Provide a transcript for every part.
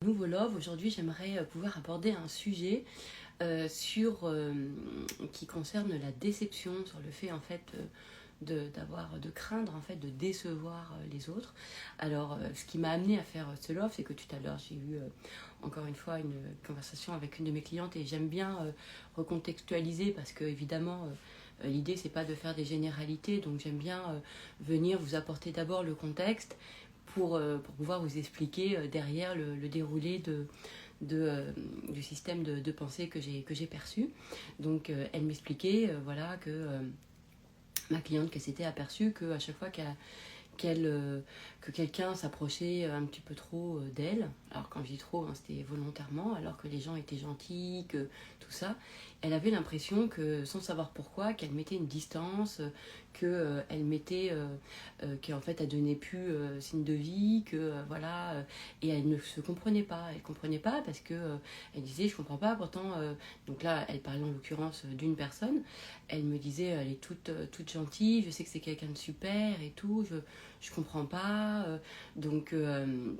Nouveau Love. Aujourd'hui, j'aimerais pouvoir aborder un sujet qui concerne la déception, sur le fait en fait de craindre en fait de décevoir les autres. Alors, ce qui m'a amené à faire ce love, c'est que tout à l'heure j'ai eu encore une fois une conversation avec une de mes clientes et j'aime bien recontextualiser parce que évidemment l'idée c'est pas de faire des généralités, donc j'aime bien venir vous apporter d'abord le contexte pour pouvoir vous expliquer derrière le déroulé du système de pensée que j'ai perçu. Donc elle m'expliquait voilà que ma cliente qu'elle s'était aperçue qu'à chaque fois que quelqu'un s'approchait un petit peu trop d'elle, alors quand je dis trop, hein, c'était volontairement, alors que les gens étaient gentils, que tout ça, elle avait l'impression que, sans savoir pourquoi, qu'elle mettait une distance, qu'elle mettait, qu'en fait elle donnait plus signe de vie, voilà, et elle ne se comprenait pas. Elle comprenait pas parce que elle disait je comprends pas, pourtant, donc là elle parlait en l'occurrence d'une personne, elle me disait elle est toute gentille, je sais que c'est quelqu'un de super et tout, je comprends pas,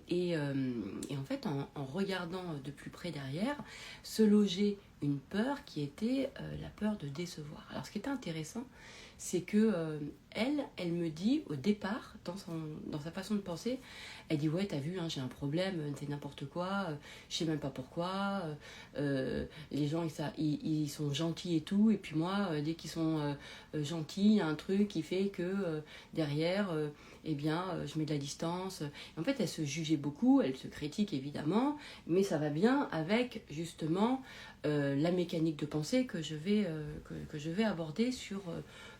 et en fait en regardant de plus près derrière se logeait une peur qui était la peur de décevoir. Alors ce qui était intéressant, c'est que elle me dit au départ, dans sa façon de penser, elle dit ouais t'as vu hein, j'ai un problème, c'est n'importe quoi, je sais même pas pourquoi, les gens ils sont gentils et tout, et puis moi dès qu'ils sont gentils, il y a un truc qui fait que derrière eh bien je mets de la distance. Et en fait elle se jugeait beaucoup, elle se critique évidemment, mais ça va bien avec justement la mécanique de pensée que je vais aborder sur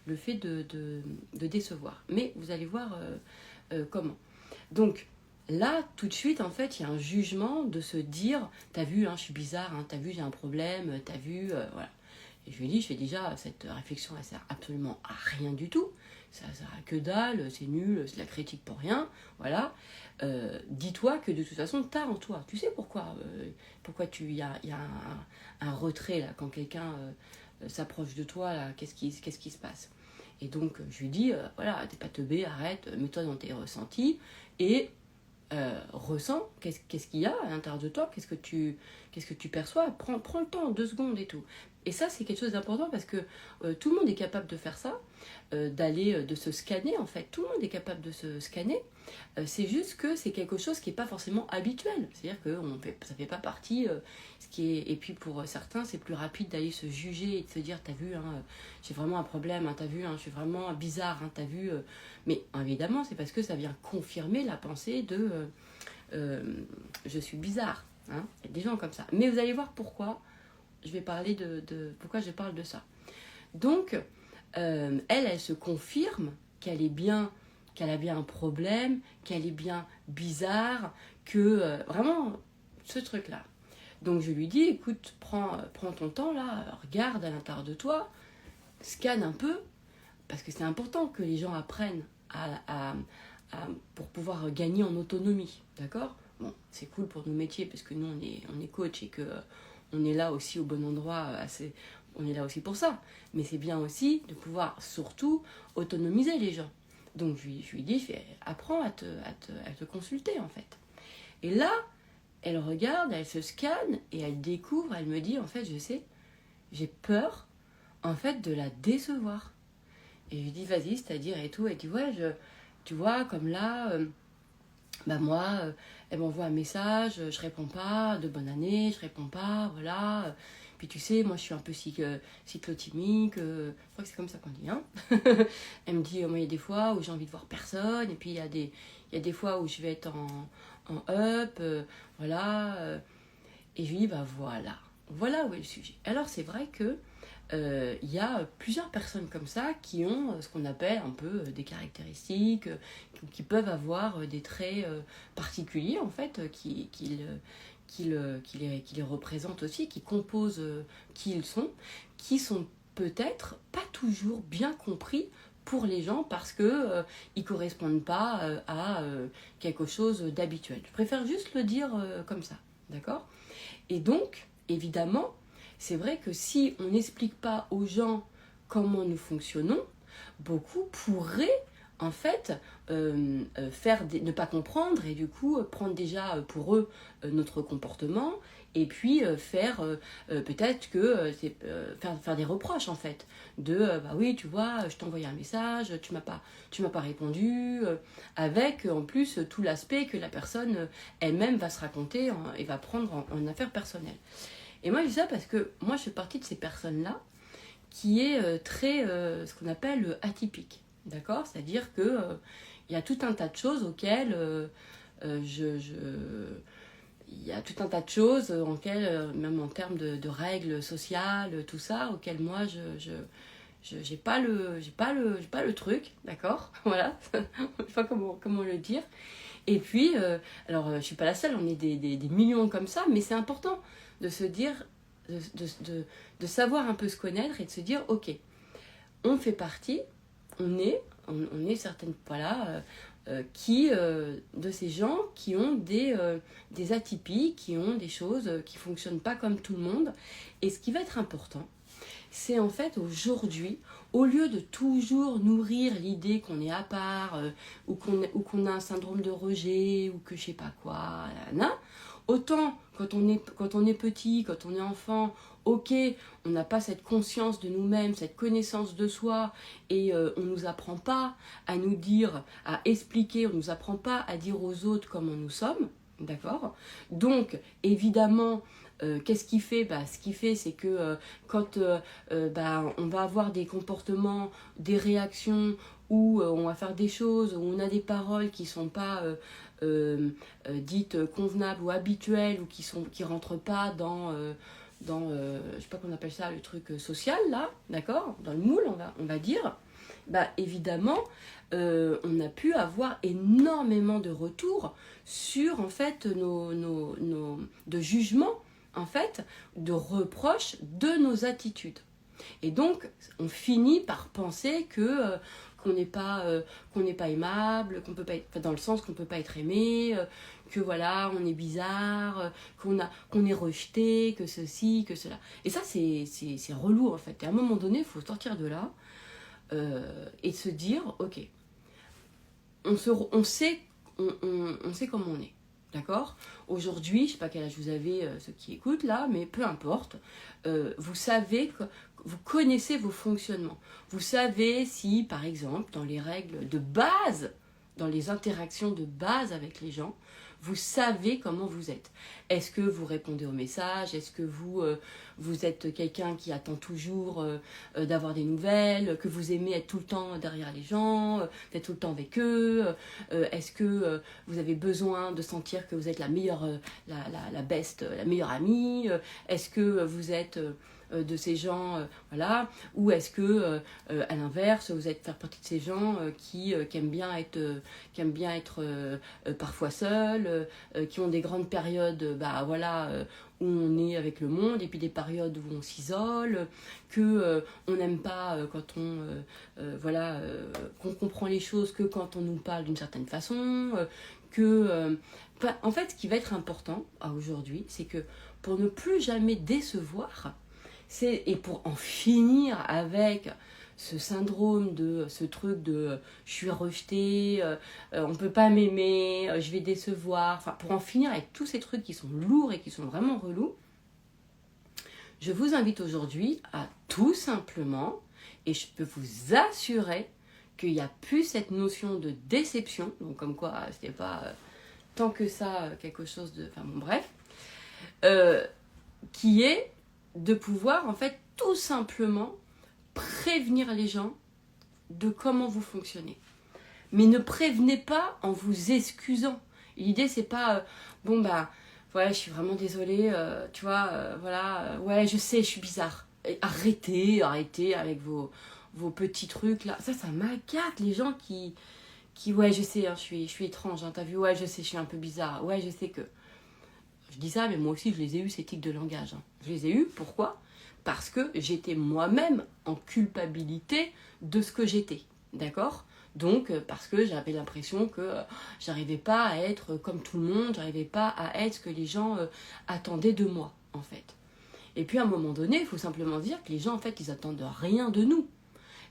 le fait de décevoir. Mais vous allez voir comment. Donc là, tout de suite, en fait, il y a un jugement de se dire « T'as vu, hein, je suis bizarre, hein, t'as vu, j'ai un problème, t'as vu... voilà ». Et je lui dis, je fais déjà, cette réflexion, elle sert absolument à rien du tout. Ça sert à que dalle, c'est nul, c'est de la critique pour rien, voilà. Dis-toi que de toute façon, t'as en toi. Tu sais pourquoi il y a un retrait, là, quand quelqu'un s'approche de toi, là, qu'est-ce qui se passe? Et donc, je lui dis, voilà, t'es pas teubé, arrête, mets-toi dans tes ressentis, et ressens, qu'est-ce qu'il y a à l'intérieur de toi, qu'est-ce que tu perçois, prends le temps, 2 secondes et tout. Et ça, c'est quelque chose d'important parce que tout le monde est capable de faire ça, de se scanner en fait. Tout le monde est capable de se scanner. C'est juste que c'est quelque chose qui n'est pas forcément habituel. C'est-à-dire que ça ne fait pas partie. Et puis pour certains, c'est plus rapide d'aller se juger et de se dire t'as vu, hein, j'ai vraiment un problème, hein, t'as vu, hein, je suis vraiment bizarre, hein, t'as vu. Mais évidemment, c'est parce que ça vient confirmer la pensée de je suis bizarre. Hein. Il y a des gens comme ça. Mais vous allez voir pourquoi je vais parler pourquoi je parle de ça. Donc, elle se confirme qu'elle a bien un problème, qu'elle est bien bizarre, que vraiment ce truc-là. Donc je lui dis, écoute, prends ton temps là, regarde à l'intérieur de toi, scanne un peu, parce que c'est important que les gens apprennent pour pouvoir gagner en autonomie, d'accord? Bon, c'est cool pour nos métiers, parce que nous on est coach et que on est là aussi au bon endroit, on est là aussi pour ça. Mais c'est bien aussi de pouvoir surtout autonomiser les gens. Donc je lui dis, apprends à te consulter en fait. Et là, elle regarde, elle se scanne et elle découvre, elle me dit, en fait, je sais, j'ai peur en fait de la décevoir. Et je lui dis, vas-y, c'est-à-dire et tout. Elle dit, ouais, tu vois, comme là... moi, elle m'envoie un message, je réponds pas, de bonne année, je réponds pas, voilà. Puis tu sais, moi je suis un peu cyclotimique, je crois que c'est comme ça qu'on dit, hein. Elle me dit, moi il y a des fois où j'ai envie de voir personne, et puis il y a des fois où je vais être en up, voilà. Et je lui dis, voilà où est le sujet. Alors c'est vrai que il y a plusieurs personnes comme ça qui ont ce qu'on appelle un peu des caractéristiques, qui peuvent avoir des traits particuliers en fait, qui les représentent aussi, qui composent qui ils sont, qui sont peut-être pas toujours bien compris pour les gens parce que ils correspondent pas à quelque chose d'habituel. Je préfère juste le dire comme ça, d'accord? Et donc, évidemment, c'est vrai que si on n'explique pas aux gens comment nous fonctionnons, beaucoup pourraient en fait, ne pas comprendre et du coup prendre déjà pour eux notre comportement et puis peut-être que faire des reproches en fait bah oui tu vois je t'ai envoyé un message tu m'as pas répondu avec en plus tout l'aspect que la personne elle-même va se raconter et va prendre en affaire personnelle. Et moi je dis ça parce que moi je fais partie de ces personnes là qui est très ce qu'on appelle atypique. D'accord. C'est-à-dire que il y a tout un tas de choses auxquelles il y a tout un tas de choses même en termes de règles sociales, tout ça, auxquelles moi j'ai pas le truc, d'accord. Voilà. Je sais pas comment le dire. Et puis alors je suis pas la seule, on est des millions comme ça, mais c'est important de se dire de savoir un peu se connaître et de se dire ok, on fait partie, on est certaines voilà de ces gens qui ont des atypies, qui ont des choses qui fonctionnent pas comme tout le monde. Et ce qui va être important, c'est en fait aujourd'hui, au lieu de toujours nourrir l'idée qu'on est à part ou qu'on a un syndrome de rejet ou que je sais pas quoi, autant quand on est petit, quand on est enfant, ok, on n'a pas cette conscience de nous-mêmes, cette connaissance de soi, et on ne nous apprend pas à nous dire, à expliquer, on ne nous apprend pas à dire aux autres comment nous sommes, d'accord. Donc, évidemment, qu'est-ce qui fait ce qui fait, c'est que quand on va avoir des comportements, des réactions, où on va faire des choses, où on a des paroles qui ne sont pas dites convenables ou habituelles, ou qui rentrent pas dans je sais pas qu'on appelle ça, le truc social, là, d'accord, dans le moule, on va dire, évidemment, on a pu avoir énormément de retours sur, en fait, de jugements, en fait, de reproches de nos attitudes. Et donc, on finit par penser qu'on n'est pas aimable, qu'on peut pas être, dans le sens qu'on peut pas être aimé, que voilà, on est bizarre, qu'on est rejeté, que ceci, que cela. Et ça, c'est relou en fait. Et à un moment donné, il faut sortir de là et se dire, ok, on sait comment on est. D'accord. Aujourd'hui, je ne sais pas quel âge vous avez, ceux qui écoutent là, mais peu importe, vous savez que vous connaissez vos fonctionnements. Vous savez si, par exemple, dans les règles de base, dans les interactions de base avec les gens, vous savez comment vous êtes. Est-ce que vous répondez aux messages? Est-ce que vous êtes quelqu'un qui attend toujours d'avoir des nouvelles? Que vous aimez être tout le temps derrière les gens? D'être tout le temps avec eux? Est-ce que vous avez besoin de sentir que vous êtes la meilleure, la best, la meilleure amie? Est-ce que vous êtes de ces gens, voilà, ou est-ce que à l'inverse vous êtes faire partie de ces gens qui aiment bien être parfois seuls, qui ont des grandes périodes où on est avec le monde et puis des périodes où on s'isole, que on n'aime pas quand qu'on comprend les choses que quand on nous parle d'une certaine façon, en fait ce qui va être important aujourd'hui, c'est que pour ne plus jamais décevoir, et pour en finir avec ce syndrome ce truc de je suis rejetée, on peut pas m'aimer, je vais décevoir, pour en finir avec tous ces trucs qui sont lourds et qui sont vraiment relous, je vous invite aujourd'hui à tout simplement, et je peux vous assurer qu'il n'y a plus cette notion de déception, donc comme quoi c'était pas tant que ça quelque chose de... bref, qui est de pouvoir en fait tout simplement prévenir les gens de comment vous fonctionnez. Mais ne prévenez pas en vous excusant. L'idée c'est pas je suis vraiment désolée, tu vois, ouais je sais je suis bizarre. Arrêtez avec vos petits trucs là. Ça m'agace les gens qui ouais je sais, je suis étrange, t'as vu, ouais je sais je suis un peu bizarre, ouais je sais que... Je dis ça, mais moi aussi, je les ai eus, ces tics de langage. Je les ai eus, pourquoi ? Parce que j'étais moi-même en culpabilité de ce que j'étais. D'accord ? Donc, parce que j'avais l'impression que j'arrivais pas à être comme tout le monde, j'arrivais pas à être ce que les gens attendaient de moi, en fait. Et puis, à un moment donné, il faut simplement dire que les gens, en fait, ils attendent rien de nous.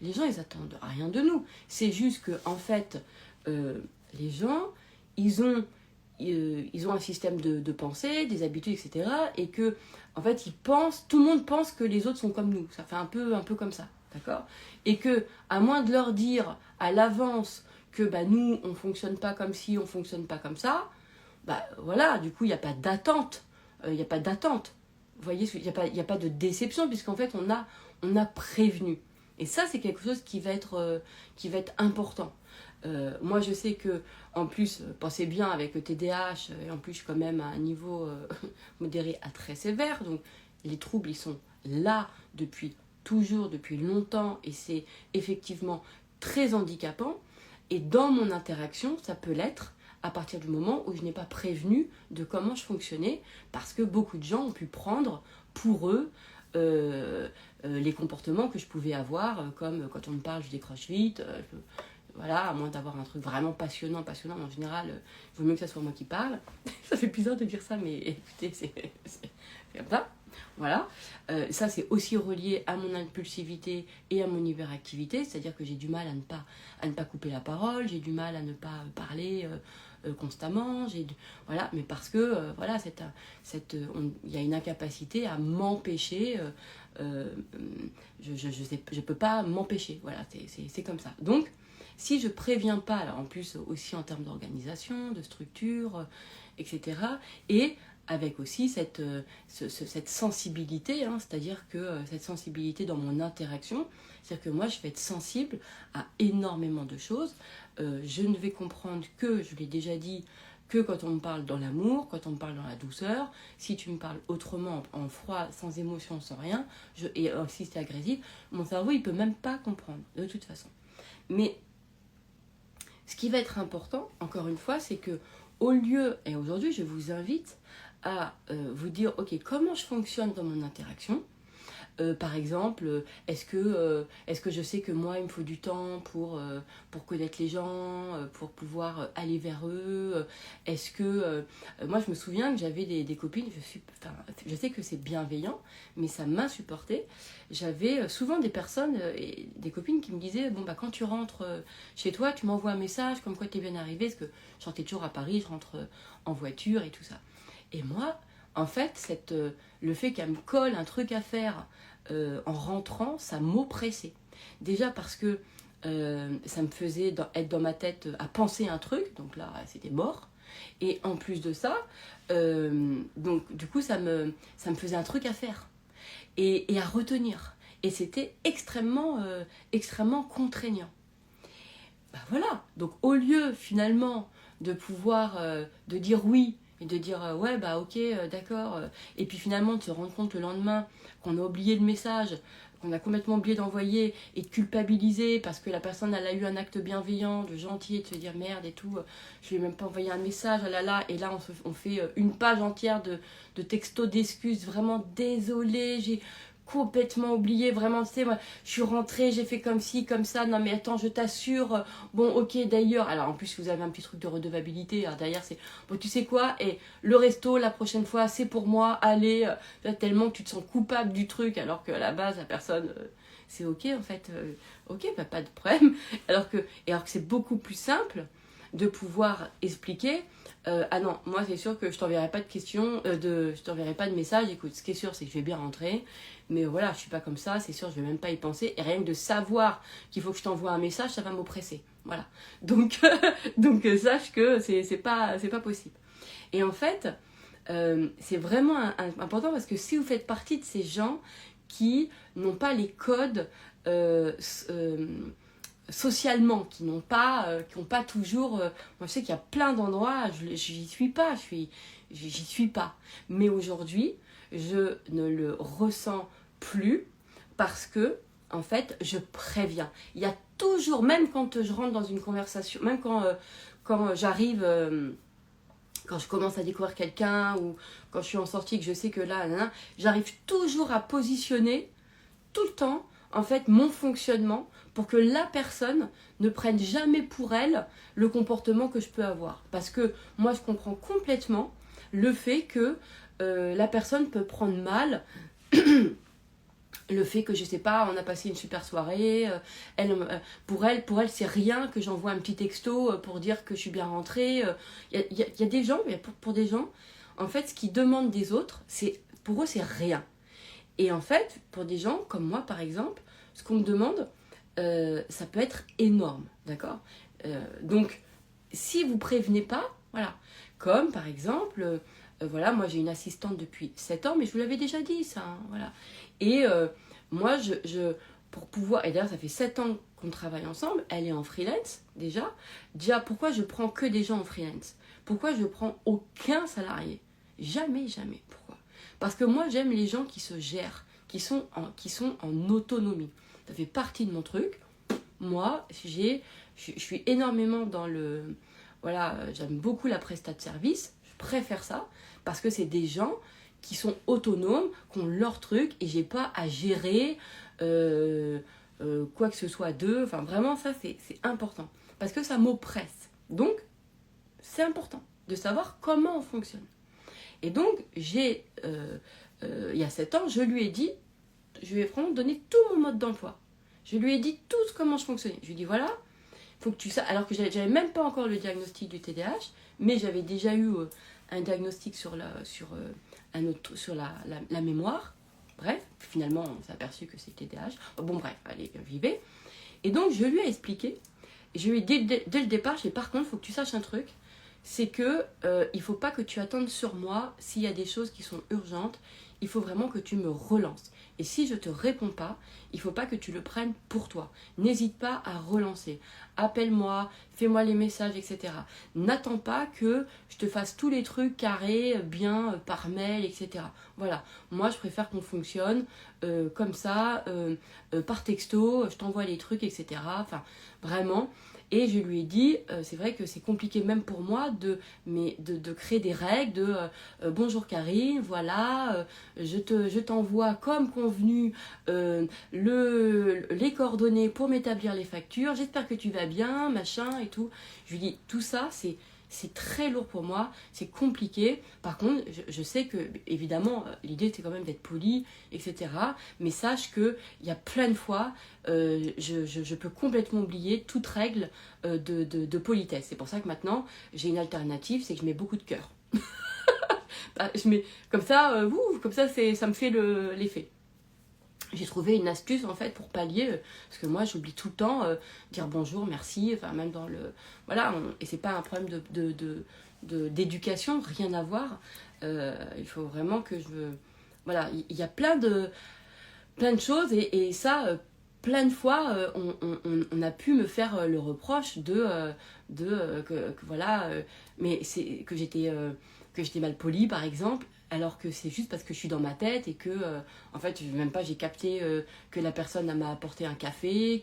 les gens, ils attendent rien de nous. C'est juste que, en fait, les gens, ils ont un système de pensée, des habitudes, etc. Et que, en fait, tout le monde pense que les autres sont comme nous. Ça fait un peu comme ça, d'accord? Et que, à moins de leur dire à l'avance que nous, on fonctionne pas comme ci, on fonctionne pas comme ça, voilà, du coup, il n'y a pas d'attente. Il n'y a pas d'attente. Vous voyez, il n'y a pas de déception, puisqu'en fait, on a prévenu. Et ça, c'est quelque chose qui va être important. Moi, je sais que, en plus, pensez bien avec le TDAH, et en plus, je suis quand même à un niveau modéré à très sévère. Donc, les troubles, ils sont là depuis toujours, depuis longtemps, et c'est effectivement très handicapant. Et dans mon interaction, ça peut l'être à partir du moment où je n'ai pas prévenu de comment je fonctionnais, parce que beaucoup de gens ont pu prendre pour eux les comportements que je pouvais avoir, comme quand on me parle, je décroche vite, voilà, à moins d'avoir un truc vraiment passionnant, en général, il vaut mieux que ça soit moi qui parle. Ça fait bizarre de dire ça, mais écoutez, c'est comme ça. Voilà, ça c'est aussi relié à mon impulsivité et à mon hyperactivité, c'est-à-dire que j'ai du mal à ne pas couper la parole, j'ai du mal à ne pas parler constamment, voilà, mais parce que voilà, il y a une incapacité à m'empêcher, je peux pas m'empêcher, voilà, c'est comme ça. Donc, si je préviens pas, alors en plus aussi en termes d'organisation, de structure, etc., et avec aussi cette sensibilité, hein, c'est-à-dire que cette sensibilité dans mon interaction, c'est-à-dire que moi je vais être sensible à énormément de choses. Je ne vais comprendre que, je l'ai déjà dit, que quand on me parle dans l'amour, quand on me parle dans la douceur. Si tu me parles autrement, en froid, sans émotion, sans rien, et si c'est agressif, mon cerveau il peut même pas comprendre, de toute façon. Mais ce qui va être important, encore une fois, c'est que au lieu, et aujourd'hui je vous invite à vous dire, ok, comment je fonctionne dans mon interaction. Par exemple, est-ce que je sais que moi, il me faut du temps pour connaître les gens, pour pouvoir aller vers eux. Est-ce que... moi, je me souviens que j'avais des copines, je sais que c'est bienveillant, mais ça m'insupportait. J'avais souvent des personnes, et des copines qui me disaient, bon, quand tu rentres chez toi, tu m'envoies un message comme quoi tu es bien arrivé, parce que je rentre toujours à Paris, je rentre en voiture et tout ça. Et moi, en fait, le fait qu'elle me colle un truc à faire en rentrant, ça m'oppressait. Déjà parce que ça me faisait être dans ma tête à penser un truc, donc là, c'était mort. Et en plus de ça, donc du coup, ça me faisait un truc à faire et à retenir. Et c'était extrêmement contraignant. Voilà, donc au lieu finalement de pouvoir de dire oui, et de dire ouais ok d'accord, et puis finalement de se rendre compte le lendemain qu'on a oublié le message, qu'on a complètement oublié d'envoyer, et de culpabiliser parce que la personne elle a eu un acte bienveillant, de gentil, et de se dire merde et tout, je lui ai même pas envoyé un message, ah là là, et là on fait une page entière de textos d'excuses, vraiment désolé, j'ai complètement oublié, vraiment, tu sais, moi, je suis rentrée, j'ai fait comme ci, comme ça, non mais attends, je t'assure, bon, ok, d'ailleurs, alors en plus, vous avez un petit truc de redevabilité, alors derrière, c'est, bon, tu sais quoi, et le resto, la prochaine fois, c'est pour moi, allez, tellement que tu te sens coupable du truc, alors qu'à la base, la personne, c'est ok, en fait, ok, pas de problème, alors que c'est beaucoup plus simple de pouvoir expliquer, ah non, moi c'est sûr que je t'enverrai pas de questions, je t'enverrai pas de message, écoute, ce qui est sûr c'est que je vais bien rentrer, mais voilà, je suis pas comme ça, c'est sûr, je vais même pas y penser, et rien que de savoir qu'il faut que je t'envoie un message, ça va m'oppresser, voilà. Donc, sache que c'est pas possible. Et en fait, c'est vraiment important parce que si vous faites partie de ces gens qui n'ont pas les codes socialement, qui n'ont pas toujours... moi, je sais qu'il y a plein d'endroits, j'y suis pas, j'y suis pas. Mais aujourd'hui, je ne le ressens plus parce que, en fait, je préviens. Il y a toujours, même quand je rentre dans une conversation, même quand j'arrive... quand je commence à découvrir quelqu'un ou quand je suis en sortie et que je sais que là, j'arrive toujours à positionner tout le temps, en fait, mon fonctionnement pour que la personne ne prenne jamais pour elle le comportement que je peux avoir. Parce que moi, je comprends complètement le fait que la personne peut prendre mal Le fait que, je sais pas, on a passé une super soirée, pour elle c'est rien que j'envoie un petit texto pour dire que je suis bien rentrée. Y a des gens, mais pour des gens, en fait, ce qu'ils demandent des autres, pour eux, c'est rien. Et en fait, pour des gens comme moi, par exemple, ce qu'on me demande, ça peut être énorme, d'accord. Donc, si vous prévenez pas, voilà. Comme, par exemple, voilà, moi j'ai une assistante depuis 7 ans, mais je vous l'avais déjà dit, ça, hein, voilà. Et moi, pour pouvoir, et d'ailleurs, ça fait 7 ans qu'on travaille ensemble, elle est en freelance, déjà. Déjà, pourquoi je prends que des gens en freelance? Pourquoi je prends aucun salarié? Jamais, jamais. Pourquoi? Parce que moi, j'aime les gens qui se gèrent, qui sont en autonomie. Ça fait partie de mon truc. Moi, je suis énormément dans le... Voilà, j'aime beaucoup la prestat de service. Je préfère ça parce que c'est des gens qui sont autonomes, qui ont leur truc et j'ai pas à gérer quoi que ce soit d'eux. Enfin, vraiment, ça, c'est important. Parce que ça m'oppresse. Donc, c'est important de savoir comment on fonctionne. Et donc, il y a 7 ans, je lui ai dit, je lui ai vraiment donné tout mon mode d'emploi. Je lui ai dit comment je fonctionnais. Je lui ai dit, voilà, faut que tu saches. Alors que j'avais même pas encore le diagnostic du TDAH, mais j'avais déjà eu un diagnostic sur la mémoire. Bref, finalement, on s'est aperçu que c'était TDAH. Bon, bref, allez, vivez. Et donc, je lui ai expliqué. Je lui ai dit dès le départ, par contre, il faut que tu saches un truc. C'est que il faut pas que tu attendes sur moi s'il y a des choses qui sont urgentes. Il faut vraiment que tu me relances. Et si je te réponds pas, il faut pas que tu le prennes pour toi. N'hésite pas à relancer. Appelle-moi, fais-moi les messages, etc. N'attends pas que je te fasse tous les trucs carrés, bien, par mail, etc. Voilà. Moi, je préfère qu'on fonctionne comme ça, par texto, je t'envoie les trucs, etc. Enfin, vraiment. Et je lui ai dit, c'est vrai que c'est compliqué même pour moi de créer des règles de bonjour Karine, voilà, je t'envoie comme convenu les coordonnées pour m'établir les factures, j'espère que tu vas bien, machin et tout. Je lui dis, tout ça, c'est très lourd pour moi, c'est compliqué. Par contre, je sais que, évidemment, l'idée c'est quand même d'être poli, etc. Mais sache qu'il y a plein de fois, je peux complètement oublier toute règle de politesse. C'est pour ça que maintenant, j'ai une alternative, c'est que je mets beaucoup de cœur. Je mets comme ça, ça me fait l'effet. J'ai trouvé une astuce en fait pour pallier, parce que moi j'oublie tout le temps dire bonjour, merci, enfin même dans le... Voilà, et c'est pas un problème d'éducation, rien à voir. Il faut vraiment que Voilà, il y a plein de choses et ça, plein de fois, on a pu me faire le reproche que voilà, mais c'est que j'étais mal polie par exemple. Alors que c'est juste parce que je suis dans ma tête et que, en fait, même pas j'ai capté que la personne m'a apporté un café,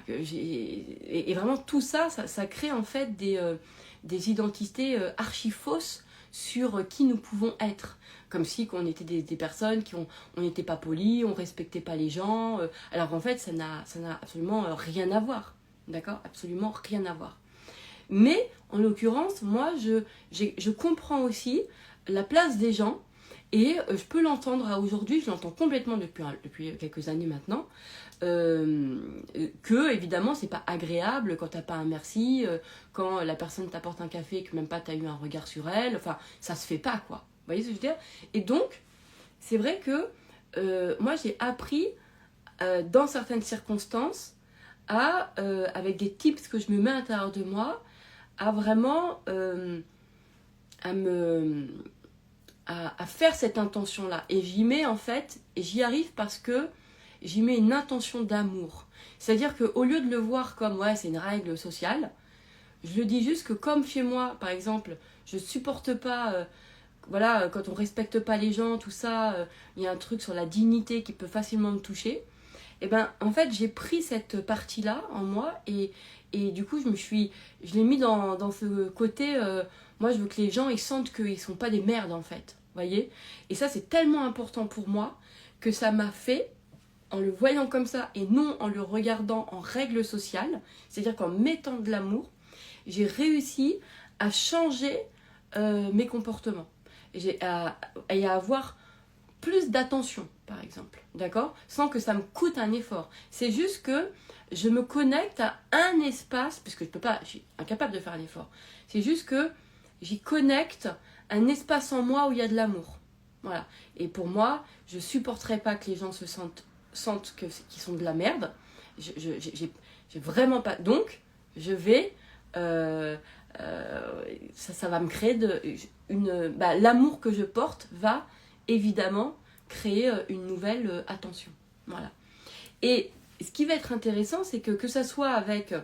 et vraiment tout ça, ça crée en fait des identités archi fausses sur qui nous pouvons être. Comme si qu'on était des personnes on n'était pas polis, on respectait pas les gens, alors qu'en fait ça n'a absolument rien à voir. D'accord? Absolument rien à voir. Mais, en l'occurrence, moi, je comprends aussi la place des gens et je peux l'entendre aujourd'hui, je l'entends complètement depuis quelques années maintenant, que, évidemment, c'est pas agréable quand t'as pas un merci, quand la personne t'apporte un café et que même pas t'as eu un regard sur elle, enfin, ça se fait pas, quoi. Vous voyez ce que je veux dire? Et donc, c'est vrai que moi, j'ai appris, dans certaines circonstances, avec des tips que je me mets à l'intérieur de moi, à vraiment à faire cette intention-là. Et j'y mets en fait, et j'y arrive parce que j'y mets une intention d'amour. C'est-à-dire qu'au lieu de le voir comme, ouais, c'est une règle sociale, je le dis juste que comme chez moi, par exemple, je supporte pas, voilà, quand on respecte pas les gens, tout ça, il y a un truc sur la dignité qui peut facilement me toucher. Et ben, en fait, j'ai pris cette partie-là en moi et du coup, je l'ai mis dans ce côté, moi, je veux que les gens, ils sentent qu'ils sont pas des merdes, en fait. Vous voyez? Et ça, c'est tellement important pour moi que ça m'a fait, en le voyant comme ça et non en le regardant en règle sociale, c'est-à-dire qu'en mettant de l'amour, j'ai réussi à changer mes comportements et à avoir plus d'attention, par exemple, d'accord? Sans que ça me coûte un effort. C'est juste que je me connecte à un espace, puisque je peux pas, je suis incapable de faire un effort. C'est juste que j'y connecte un espace en moi où il y a de l'amour. Voilà. Et pour moi, je supporterais pas que les gens sentent qu'ils sont de la merde. J'ai vraiment pas. Donc, je vais. Ça va me créer l'amour que je porte va évidemment créer une nouvelle attention. Voilà. Et ce qui va être intéressant, c'est que ça soit avec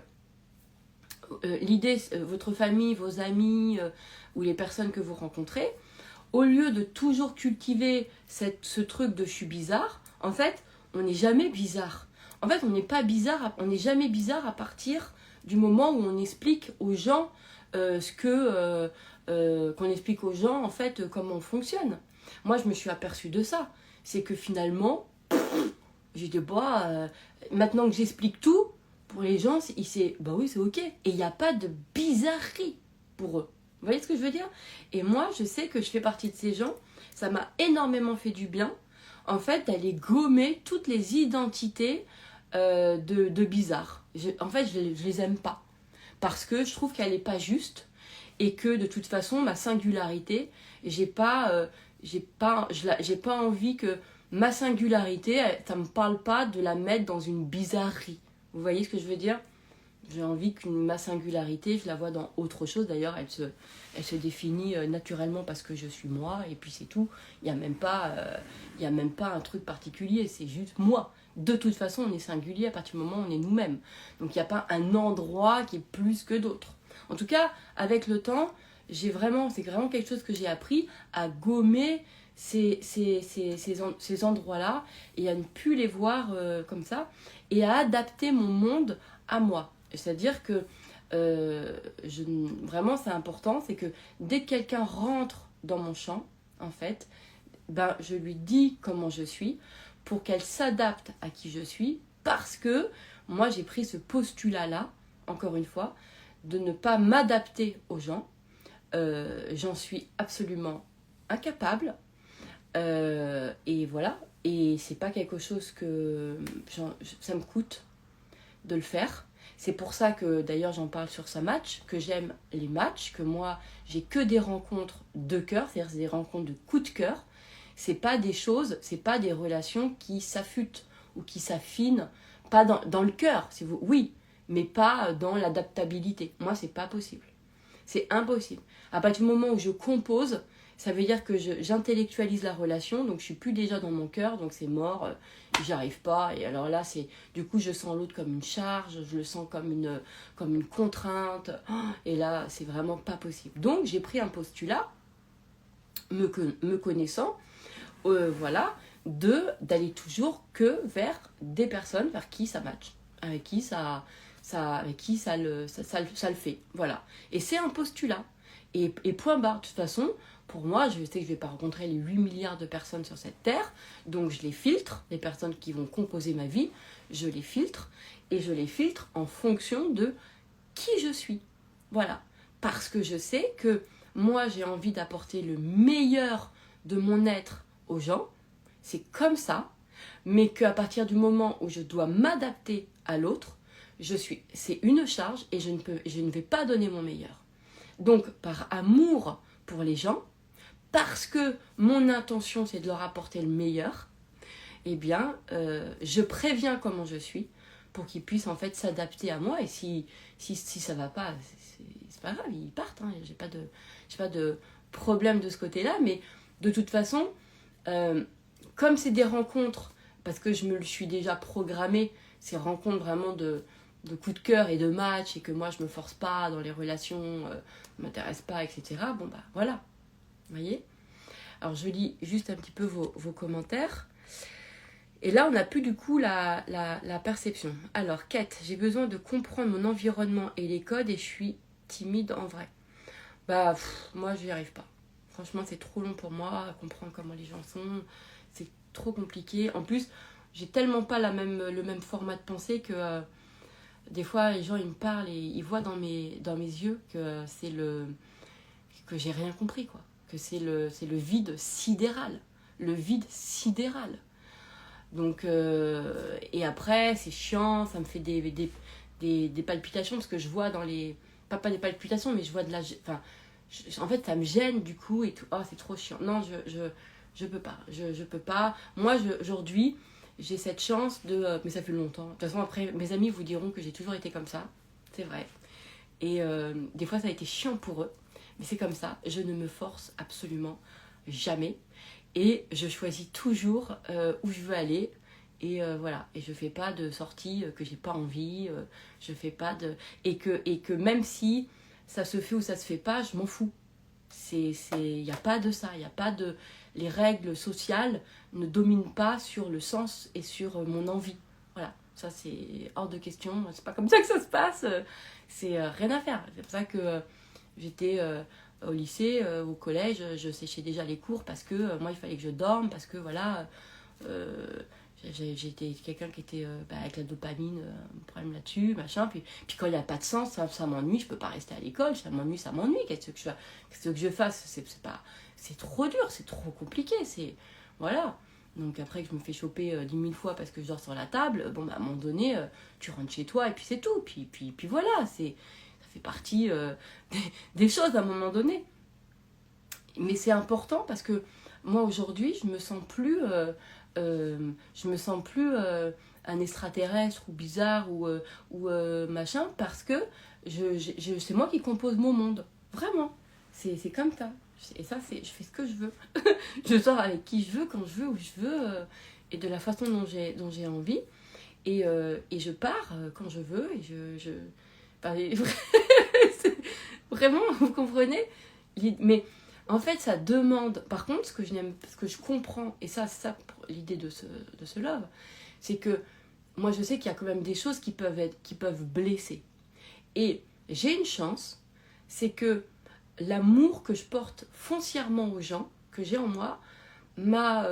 l'idée, votre famille, vos amis ou les personnes que vous rencontrez, au lieu de toujours cultiver ce truc de je suis bizarre, en fait, on n'est jamais bizarre. En fait, on n'est pas bizarre, on n'est jamais bizarre à partir du moment où on explique aux gens qu'on explique aux gens en fait comment on fonctionne. Moi, je me suis aperçue de ça. C'est que finalement, j'ai dit maintenant que j'explique tout, pour les gens, bah oui, c'est ok. Et il n'y a pas de bizarrerie pour eux. Vous voyez ce que je veux dire? Et moi, je sais que je fais partie de ces gens. Ça m'a énormément fait du bien, en fait, d'aller gommer toutes les identités de bizarres. En fait, je les aime pas. Parce que je trouve qu'elle n'est pas juste. Et que, de toute façon, ma singularité, j'ai pas envie que ma singularité, ça me parle pas de la mettre dans une bizarrerie. Vous voyez ce que je veux dire? J'ai envie que ma singularité, je la vois dans autre chose. D'ailleurs, elle se définit naturellement parce que je suis moi, et puis c'est tout. Il n'y a même pas un truc particulier, c'est juste moi. De toute façon, on est singulier à partir du moment où on est nous-mêmes. Donc il n'y a pas un endroit qui est plus que d'autres. En tout cas, avec le temps, c'est vraiment quelque chose que j'ai appris à gommer ces endroits-là et à ne plus les voir comme ça et à adapter mon monde à moi. C'est-à-dire que vraiment c'est important, c'est que dès que quelqu'un rentre dans mon champ, en fait, ben, je lui dis comment je suis pour qu'elle s'adapte à qui je suis, parce que moi j'ai pris ce postulat-là, encore une fois, de ne pas m'adapter aux gens. J'en suis absolument incapable. Et voilà. Et c'est pas quelque chose que ça me coûte de le faire. C'est pour ça que d'ailleurs j'en parle sur sa match, que j'aime les matchs, que moi j'ai que des rencontres de cœur, c'est-à-dire des rencontres de coup de cœur. C'est pas des choses, c'est pas des relations qui s'affûtent ou qui s'affinent, pas dans le cœur, oui, mais pas dans l'adaptabilité. Moi, c'est pas possible. C'est impossible. À partir du moment où je compose, ça veut dire que j'intellectualise la relation, donc je suis plus déjà dans mon cœur, donc c'est mort, j'y arrive pas. Et alors là, du coup, je sens l'autre comme une charge, je le sens comme une contrainte, et là, c'est vraiment pas possible. Donc, j'ai pris un postulat, me connaissant, voilà, d'aller toujours que vers des personnes vers qui ça match, avec qui ça le fait, voilà. Et c'est un postulat. Et point barre. De toute façon, pour moi, je sais que je ne vais pas rencontrer les 8 milliards de personnes sur cette terre, donc je les filtre, les personnes qui vont composer ma vie, je les filtre, et je les filtre en fonction de qui je suis. Voilà. Parce que je sais que moi, j'ai envie d'apporter le meilleur de mon être aux gens, c'est comme ça, mais qu'à partir du moment où je dois m'adapter à l'autre, c'est une charge et je ne vais pas donner mon meilleur. Donc, par amour pour les gens, parce que mon intention c'est de leur apporter le meilleur, eh bien, je préviens comment je suis pour qu'ils puissent en fait s'adapter à moi. Et si ça va pas, c'est pas grave, ils partent. Hein. J'ai pas de problème de ce côté-là, mais de toute façon, comme c'est des rencontres, parce que je me le suis déjà programmé, ces rencontres vraiment de coup de cœur et de match, et que moi je me force pas dans les relations, ne m'intéresse pas, etc. Bon bah voilà, vous voyez. Alors je lis juste un petit peu vos commentaires. Et là on n'a plus du coup la perception. Alors Kate, j'ai besoin de comprendre mon environnement et les codes et je suis timide en vrai. Bah moi je n'y arrive pas. Franchement c'est trop long pour moi à comprendre comment les gens sont. C'est trop compliqué. En plus j'ai tellement pas le même format de pensée que des fois les gens ils me parlent et ils voient dans mes yeux que j'ai rien compris quoi. Que c'est le vide sidéral. le vide sidéral. Donc, et après, c'est chiant, ça me fait des palpitations, parce que je vois dans les... Pas des palpitations, mais je vois de la... Enfin, en fait, ça me gêne du coup, et tout. Oh, c'est trop chiant. Non, je peux pas. Je peux pas. Moi, aujourd'hui, j'ai cette chance de... mais ça fait longtemps. De toute façon, après, mes amis vous diront que j'ai toujours été comme ça. C'est vrai. Et des fois, ça a été chiant pour eux. Mais c'est comme ça. Je ne me force absolument jamais. Et je choisis toujours où je veux aller. Et voilà. Et je fais pas de sorties que j'ai pas envie. Je fais pas de... Et que même si ça se fait ou ça se fait pas, je m'en fous. Il n'y a pas de ça. Il n'y a pas de... Les règles sociales ne dominent pas sur le sens et sur mon envie. Voilà. Ça, c'est hors de question. C'est pas comme ça que ça se passe. C'est rien à faire. C'est pour ça que j'étais... au lycée, au collège, je séchais déjà les cours parce que moi il fallait que je dorme, parce que voilà, j'étais quelqu'un qui était avec la dopamine, un problème là-dessus, machin. Puis quand il n'y a pas de sens, ça m'ennuie, je peux pas rester à l'école, ça m'ennuie. Qu'est-ce que je fasse? C'est trop dur, c'est trop compliqué, voilà. Donc après que je me fais choper 10 000 fois parce que je dors sur la table, bon bah à un moment donné, tu rentres chez toi et puis c'est tout. Puis voilà, ça fait partie des choses à un moment donné. Mais c'est important parce que moi aujourd'hui, je me sens plus un extraterrestre ou bizarre ou machin, parce que c'est moi qui compose mon monde. Vraiment. C'est comme ça. Et ça, je fais ce que je veux. Je sors avec qui je veux, quand je veux, où je veux, et de la façon dont j'ai envie. Et je pars quand je veux. Et enfin, vraiment, vous comprenez? Mais en fait, ça demande... Par contre, ce que je comprends, et ça, c'est ça l'idée de ce love, c'est que moi, je sais qu'il y a quand même des choses qui peuvent blesser. Et j'ai une chance, c'est que l'amour que je porte foncièrement aux gens, que j'ai en moi, m'a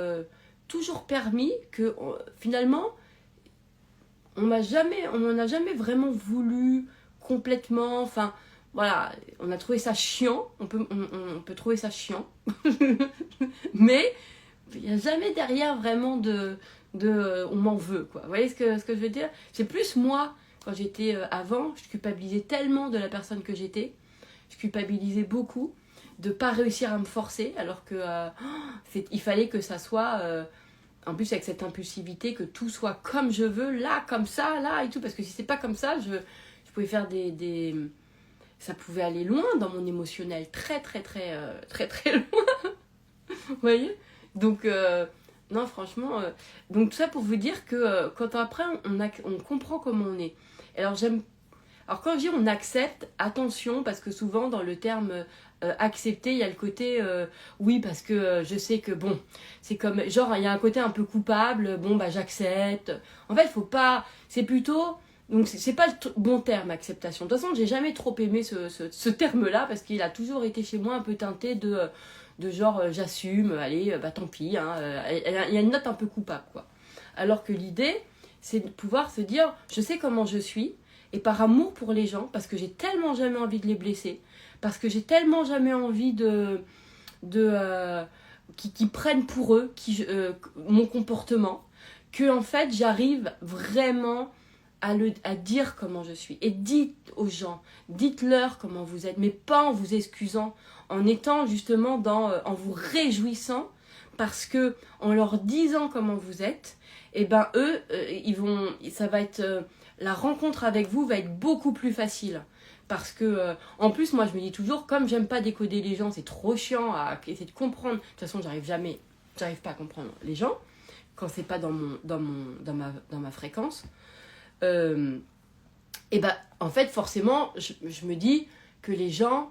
toujours permis que, finalement, on m'en a jamais vraiment voulu complètement, enfin... Voilà, on a trouvé ça chiant, on peut trouver ça chiant, mais il n'y a jamais derrière vraiment de on m'en veut, quoi. Vous voyez ce que je veux dire? C'est plus moi, quand j'étais avant, je culpabilisais tellement de la personne que j'étais, je culpabilisais beaucoup de ne pas réussir à me forcer, alors que il fallait que ça soit, en plus avec cette impulsivité, que tout soit comme je veux, là, comme ça, là, et tout, parce que si c'est pas comme ça, je pouvais faire ça pouvait aller loin dans mon émotionnel, très loin, vous voyez? Donc, non, franchement, donc tout ça pour vous dire que quand après, on comprend comment on est. Alors, quand je dis on accepte, attention, parce que souvent, dans le terme accepter, il y a le côté, oui, parce que je sais que, bon, c'est comme, genre, il y a un côté un peu coupable, bon, bah, j'accepte. En fait, il faut pas, c'est plutôt... Donc c'est pas le bon terme, acceptation. De toute façon, j'ai jamais trop aimé ce terme-là, parce qu'il a toujours été chez moi un peu teinté de genre j'assume, allez, bah tant pis. Hein, il y a une note un peu coupable, quoi. Alors que l'idée, c'est de pouvoir se dire, je sais comment je suis, et par amour pour les gens, parce que j'ai tellement jamais envie de les blesser, parce que j'ai tellement jamais envie qu'ils prennent pour eux mon comportement, que en fait j'arrive vraiment à dire comment je suis. Et dites aux gens, dites-leur comment vous êtes, mais pas en vous excusant, en étant justement en vous réjouissant, parce que en leur disant comment vous êtes, et ben eux, ça va être, la rencontre avec vous va être beaucoup plus facile. Parce que, en plus, moi je me dis toujours, comme j'aime pas décoder les gens, c'est trop chiant à essayer de comprendre. De toute façon, j'arrive pas à comprendre les gens quand c'est pas dans ma fréquence. Et ben en fait forcément je me dis que les gens,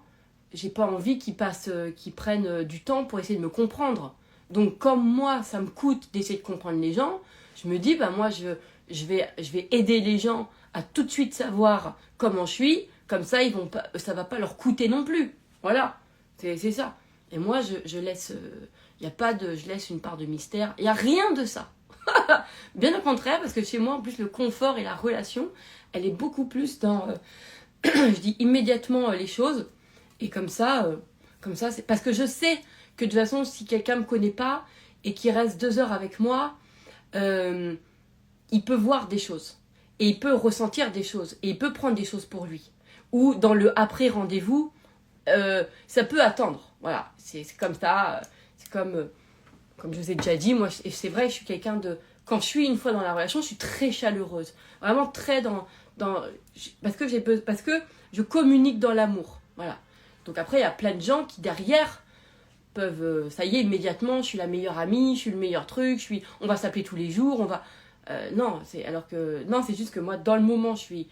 j'ai pas envie qu'ils prennent du temps pour essayer de me comprendre. Donc comme moi ça me coûte d'essayer de comprendre les gens, je me dis bah moi je vais aider les gens à tout de suite savoir comment je suis, comme ça ça va pas leur coûter non plus. Voilà, c'est ça. Et moi je laisse je laisse une part de mystère, il y a rien de ça. Bien au contraire, parce que chez moi, en plus, le confort et la relation, elle est beaucoup plus dans... je dis immédiatement les choses. Et comme ça c'est... Parce que je sais que de toute façon, si quelqu'un ne me connaît pas, et qui reste 2 heures avec moi, il peut voir des choses. Et il peut ressentir des choses. Et il peut prendre des choses pour lui. Ou dans le après rendez-vous, ça peut attendre. Voilà, c'est comme ça. C'est comme je vous ai déjà dit, moi, et c'est vrai, je suis quelqu'un de... Quand je suis une fois dans la relation, je suis très chaleureuse. Vraiment très parce que je communique dans l'amour. Voilà. Donc après, il y a plein de gens qui, derrière, peuvent... ça y est, immédiatement, je suis la meilleure amie, je suis le meilleur truc, on va s'appeler tous les jours, on va... non, c'est juste que moi, dans le moment, il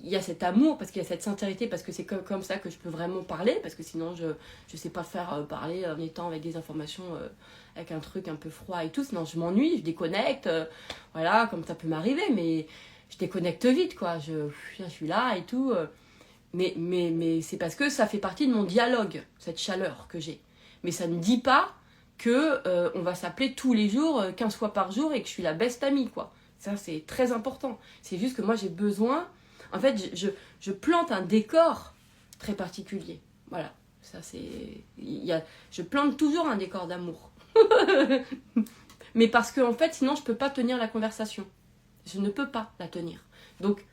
y a cet amour, parce qu'il y a cette sincérité, parce que c'est comme ça que je peux vraiment parler, parce que sinon, je ne sais pas faire parler en étant avec des informations... avec un truc un peu froid et tout, sinon je m'ennuie, je déconnecte, voilà, comme ça peut m'arriver, mais je déconnecte vite, quoi, je suis là et tout, mais c'est parce que ça fait partie de mon dialogue, cette chaleur que j'ai. Mais ça ne dit pas que on va s'appeler tous les jours, 15 fois par jour, et que je suis la best amie, quoi. Ça, c'est très important. C'est juste que moi, j'ai besoin... En fait, je plante un décor très particulier. Voilà, ça c'est... Je plante toujours un décor d'amour. Mais parce que en fait sinon je peux pas tenir la conversation, je ne peux pas la tenir, donc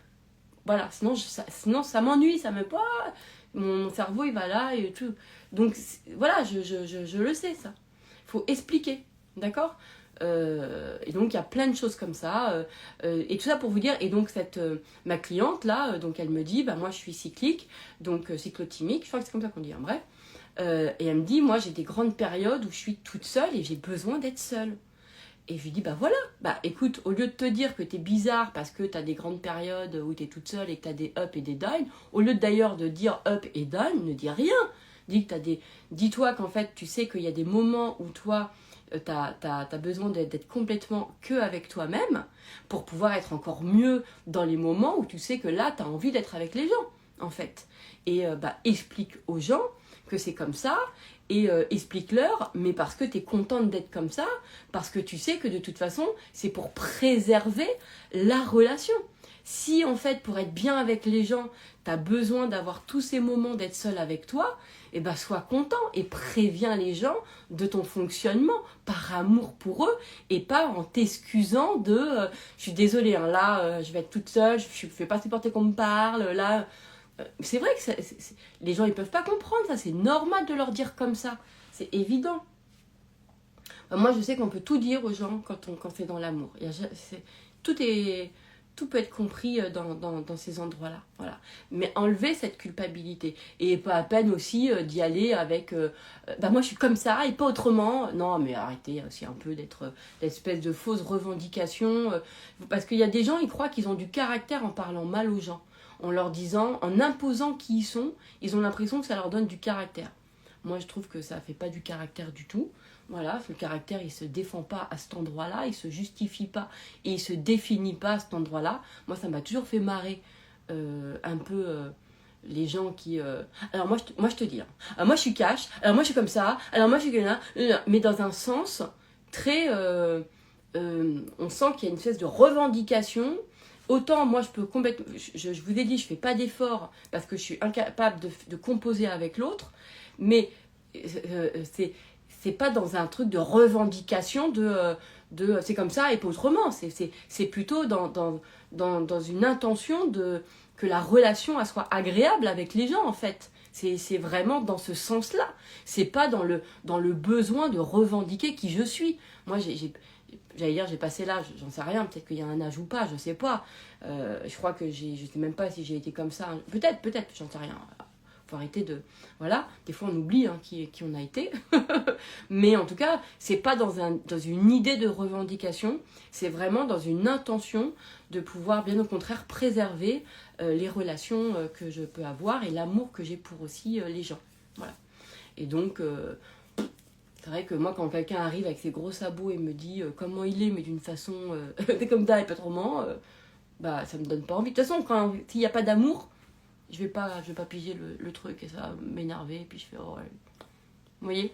voilà, sinon ça m'ennuie, ça me pas, mon cerveau il va là et tout, donc voilà, je le sais, ça faut expliquer, d'accord. Et donc il y a plein de choses comme ça, et tout ça pour vous dire. Et donc ma cliente là, donc elle me dit, bah moi je suis cyclique, donc cyclotimique, je crois que c'est comme ça qu'on dit, hein, bref. Et elle me dit, moi j'ai des grandes périodes où je suis toute seule et j'ai besoin d'être seule. Et je lui dis, bah voilà, bah écoute, au lieu de te dire que t'es bizarre parce que t'as des grandes périodes où t'es toute seule et que t'as des up et des down, au lieu d'ailleurs de dire up et down, ne dis rien. Dis-toi qu'en fait, tu sais qu'il y a des moments où toi, t'as besoin d'être complètement que avec toi-même pour pouvoir être encore mieux dans les moments où tu sais que là, t'as envie d'être avec les gens, en fait. Et bah explique aux gens que c'est comme ça, et explique-leur, mais parce que tu es contente d'être comme ça, parce que tu sais que de toute façon, c'est pour préserver la relation. Si en fait, pour être bien avec les gens, tu as besoin d'avoir tous ces moments d'être seule avec toi, et ben sois content et préviens les gens de ton fonctionnement par amour pour eux et pas en t'excusant de je suis désolée, hein, là je vais être toute seule, je ne fais pas supporter qu'on me parle, là... C'est vrai que les gens ils peuvent pas comprendre ça, c'est normal de leur dire comme ça, c'est évident. Moi je sais qu'on peut tout dire aux gens quand c'est dans l'amour. Tout peut être compris dans ces endroits-là. Voilà. Mais enlever cette culpabilité. Et pas à peine aussi d'y aller avec bah moi je suis comme ça et pas autrement. Non mais arrêtez aussi un peu d'être l'espèce de fausse revendication. Parce qu'il y a des gens, ils croient qu'ils ont du caractère en parlant mal aux gens. En leur disant, en imposant qui ils sont, ils ont l'impression que ça leur donne du caractère. Moi, je trouve que ça ne fait pas du caractère du tout. Voilà, le caractère, il ne se défend pas à cet endroit-là, il ne se justifie pas et il ne se définit pas à cet endroit-là. Moi, ça m'a toujours fait marrer un peu les gens qui... Alors, moi, je te dis, hein. Alors, moi, je suis cash, alors moi, je suis comme ça, alors moi, je suis... Mais dans un sens très... on sent qu'il y a une espèce de revendication. Autant moi je peux complètement, je vous ai dit, je fais pas d'effort parce que je suis incapable de composer avec l'autre, mais c'est pas dans un truc de revendication de c'est comme ça et pas autrement, c'est plutôt dans une intention que la relation elle soit agréable avec les gens en fait. C'est vraiment dans ce sens-là. C'est pas dans le besoin de revendiquer qui je suis. Moi j'allais dire j'ai passé l'âge, j'en sais rien, peut-être qu'il y a un âge ou pas, je sais pas. Je crois que je sais même pas si j'ai été comme ça. Peut-être, j'en sais rien. Faut arrêter de... Voilà, des fois on oublie hein, qui on a été. Mais en tout cas, c'est pas dans une idée de revendication, c'est vraiment dans une intention de pouvoir, bien au contraire, préserver les relations que je peux avoir et l'amour que j'ai pour aussi les gens. Voilà. Et donc... c'est vrai que moi, quand quelqu'un arrive avec ses gros sabots et me dit comment il est, mais d'une façon t'es comme ça et pas trop bah ça me donne pas envie. De toute façon, s'il n'y a pas d'amour, je vais pas piger le truc et ça va m'énerver. Et puis je fais, oh, ouais. Vous voyez ?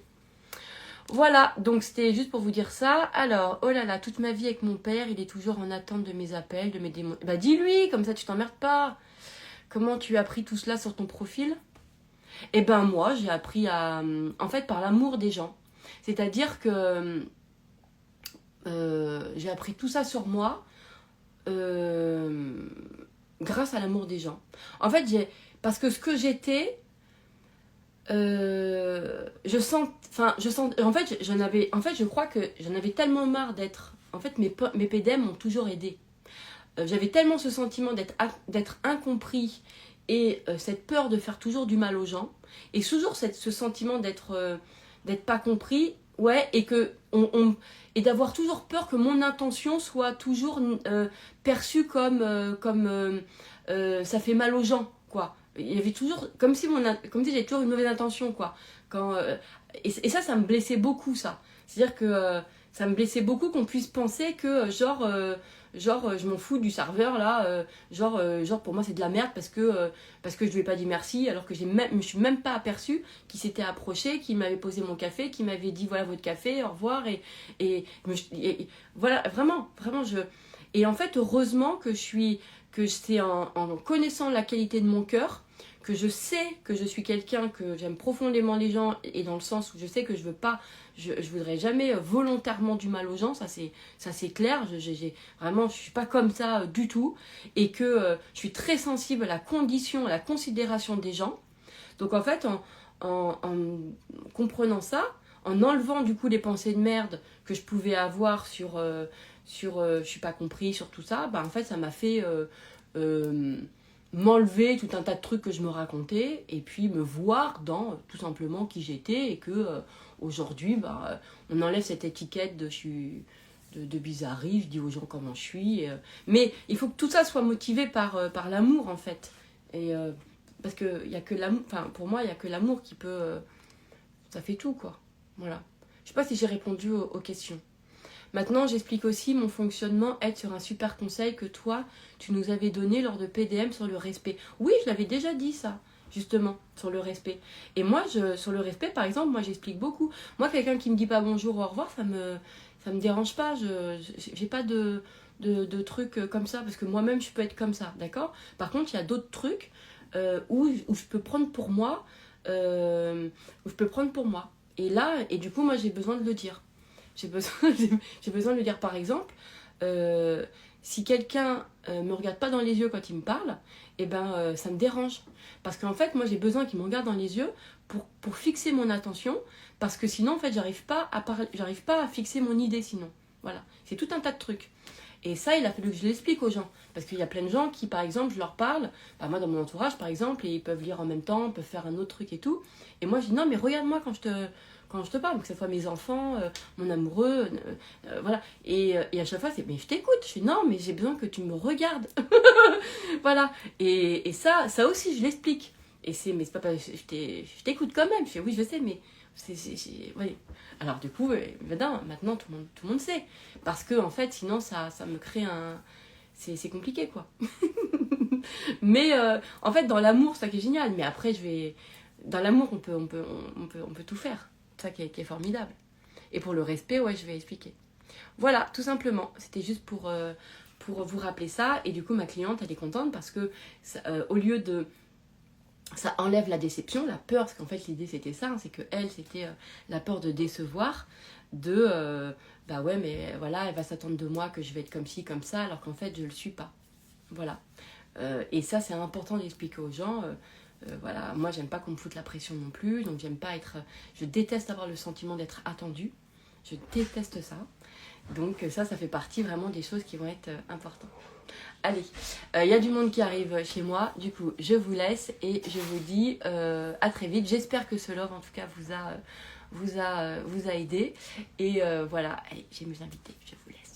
Voilà, donc c'était juste pour vous dire ça. Alors, oh là là, toute ma vie avec mon père, il est toujours en attente de mes appels, de mes démons. Bah dis-lui, comme ça tu t'emmerdes pas. Comment tu as appris tout cela sur ton profil ? Eh ben moi, j'ai appris en fait, par l'amour des gens. C'est-à-dire que j'ai appris tout ça sur moi grâce à l'amour des gens. En fait, parce que ce que j'étais, je crois que j'en avais tellement marre d'être. En fait, mes PDM m'ont toujours aidé. J'avais tellement ce sentiment d'être incompris et cette peur de faire toujours du mal aux gens et toujours ce sentiment d'être pas compris, ouais, et que et d'avoir toujours peur que mon intention soit toujours perçue comme ça fait mal aux gens, quoi. Il y avait toujours comme si j'avais toujours une mauvaise intention, quoi. Et ça me blessait beaucoup, ça. C'est-à-dire que ça me blessait beaucoup qu'on puisse penser que je m'en fous du serveur là, genre pour moi c'est de la merde parce que je lui ai pas dit merci alors que je me suis même pas aperçue qu'il s'était approché, qu'il m'avait posé mon café, qu'il m'avait dit voilà votre café, au revoir et voilà vraiment et en fait heureusement que c'est en connaissant la qualité de mon cœur que je sais que je suis quelqu'un que j'aime profondément les gens et dans le sens où je sais que je voudrais jamais volontairement du mal aux gens, ça c'est clair, vraiment je suis pas comme ça du tout et que je suis très sensible à la condition, à la considération des gens. Donc en fait en comprenant ça, en enlevant du coup les pensées de merde que je pouvais avoir sur je suis pas compris, sur tout ça, bah en fait ça m'a fait m'enlever tout un tas de trucs que je me racontais et puis me voir dans tout simplement qui j'étais et que aujourd'hui on enlève cette étiquette de bizarrerie, je dis aux gens comment je suis mais il faut que tout ça soit motivé par l'amour en fait et parce que y a que l'amour, enfin pour moi il y a que l'amour qui peut ça fait tout quoi, voilà. Je sais pas si j'ai répondu aux questions. Maintenant, j'explique aussi mon fonctionnement, être sur un super conseil que toi, tu nous avais donné lors de PDM sur le respect. Oui, je l'avais déjà dit ça, justement, sur le respect. Et moi, sur le respect, par exemple, moi j'explique beaucoup. Moi, quelqu'un qui me dit pas bonjour ou au revoir, ça me dérange pas. J'ai pas de trucs comme ça, parce que moi-même, je peux être comme ça, d'accord? Par contre, il y a d'autres trucs où je peux prendre pour moi, Et là, et du coup, moi, j'ai besoin de le dire. J'ai besoin de le dire, par exemple, si quelqu'un me regarde pas dans les yeux quand il me parle, eh ben, ça me dérange. Parce qu'en fait, moi, j'ai besoin qu'il me regarde dans les yeux pour fixer mon attention, parce que sinon, en fait, j'arrive pas à fixer mon idée, sinon. Voilà, c'est tout un tas de trucs. Et ça, il a fallu que je l'explique aux gens. Parce qu'il y a plein de gens qui, par exemple, je leur parle, bah, moi, dans mon entourage, par exemple, et ils peuvent lire en même temps, peuvent faire un autre truc et tout. Et moi, je dis, non, mais regarde-moi quand je te parle, que ce soit mes enfants, mon amoureux, voilà. Et à chaque fois, c'est, mais je t'écoute. Je dis, non, mais j'ai besoin que tu me regardes. Voilà. Et ça aussi, je l'explique. Et mais c'est pas, je t'écoute quand même. Je fais, oui, je sais, mais oui. Alors du coup, maintenant tout le monde sait. Parce que en fait, sinon ça me crée c'est compliqué quoi. Mais en fait, dans l'amour, ça qui est génial. Mais après, dans l'amour, on peut tout faire. C'est ça qui est formidable. Et pour le respect, ouais, je vais expliquer. Voilà, tout simplement. C'était juste pour vous rappeler ça. Et du coup, ma cliente, elle est contente parce que au lieu de... Ça enlève la déception, la peur, parce qu'en fait l'idée c'était ça, hein, c'est que elle c'était la peur de décevoir, bah ouais mais voilà elle va s'attendre de moi que je vais être comme ci comme ça alors qu'en fait je le suis pas, voilà. Et ça c'est important d'expliquer aux gens, voilà, moi j'aime pas qu'on me foute la pression non plus, donc je déteste avoir le sentiment d'être attendue, je déteste ça, donc ça fait partie vraiment des choses qui vont être importantes. Allez, il y a du monde qui arrive chez moi, du coup je vous laisse et je vous dis à très vite. J'espère que ce love en tout cas vous a aidé et voilà, allez, j'ai mes invités, je vous laisse.